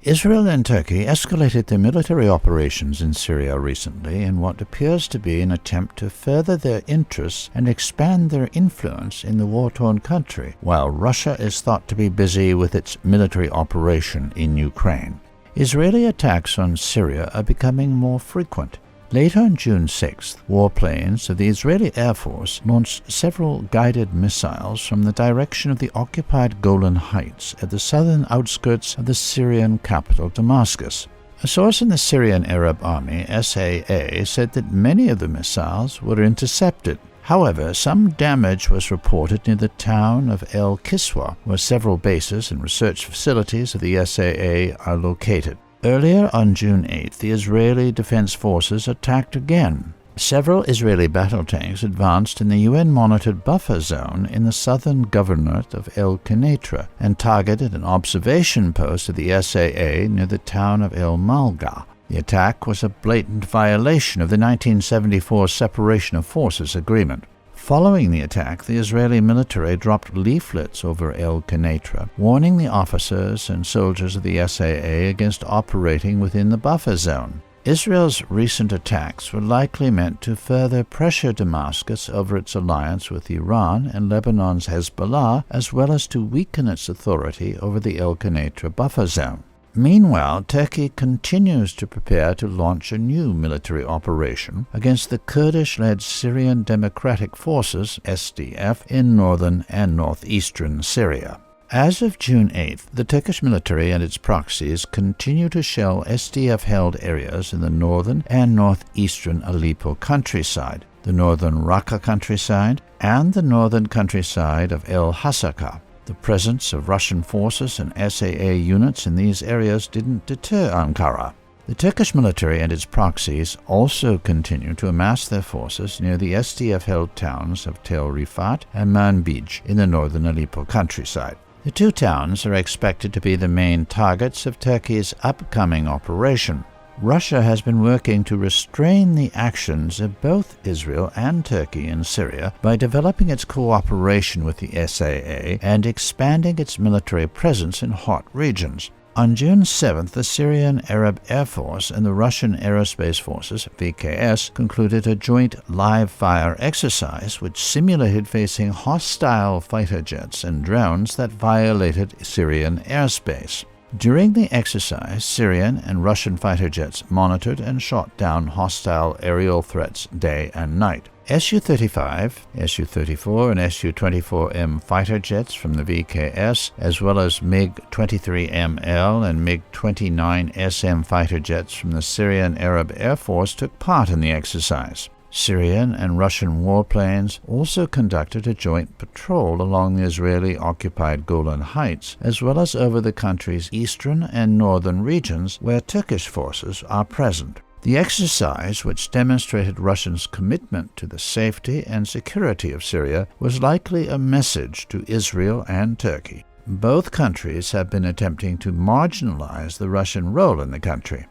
Israel and Turkey escalated their military operations in Syria recently in what appears to be an attempt to further their interests and expand their influence in the war-torn country, while Russia is thought to be busy with its military operation in Ukraine. Israeli attacks on Syria are becoming more frequent. Later on June 6th, warplanes of the Israeli Air Force launched several guided missiles from the direction of the occupied Golan Heights at the southern outskirts of the Syrian capital Damascus. A source in the Syrian Arab Army, SAA, said that many of the missiles were intercepted. However, some damage was reported near the town of al-Kiswah, where several bases and research facilities of the SAA are located. Earlier on June 8th, the Israeli Defense Forces attacked again. Several Israeli battle tanks advanced in the UN-monitored buffer zone in the southern governorate of al-Quneitra and targeted an observation post of the SAA near the town of al-Malgah. The attack was a blatant violation of the 1974 Separation of Forces Agreement. Following the attack, the Israeli military dropped leaflets over al-Quneitra, warning the officers and soldiers of the SAA against operating within the buffer zone. Israel's recent attacks were likely meant to further pressure Damascus over its alliance with Iran and Lebanon's Hezbollah, as well as to weaken its authority over the al-Quneitra buffer zone. Meanwhile, Turkey continues to prepare to launch a new military operation against the Kurdish-led Syrian Democratic Forces, SDF, in northern and northeastern Syria. As of June 8th, the Turkish military and its proxies continue to shell SDF-held areas in the northern and northeastern Aleppo countryside, the northern Raqqa countryside, and the northern countryside of El-Hasaka. The presence of Russian forces and SAA units in these areas didn't deter Ankara. The Turkish military and its proxies also continue to amass their forces near the SDF-held towns of Tel Rifat and Manbij in the northern Aleppo countryside. The two towns are expected to be the main targets of Turkey's upcoming operation. Russia has been working to restrain the actions of both Israel and Turkey in Syria by developing its cooperation with the SAA and expanding its military presence in hot regions. On June 7th, the Syrian Arab Air Force and the Russian Aerospace Forces, VKS, concluded a joint live-fire exercise which simulated facing hostile fighter jets and drones that violated Syrian airspace. During the exercise, Syrian and Russian fighter jets monitored and shot down hostile aerial threats day and night. Su-35, Su-34, and Su-24M fighter jets from the VKS, as well as MiG-23ML and MiG-29SM fighter jets from the Syrian Arab Air Force, took part in the exercise. Syrian and Russian warplanes also conducted a joint patrol along the Israeli-occupied Golan Heights, as well as over the country's eastern and northern regions where Turkish forces are present. The exercise, which demonstrated Russia's commitment to the safety and security of Syria, was likely a message to Israel and Turkey. Both countries have been attempting to marginalize the Russian role in the country.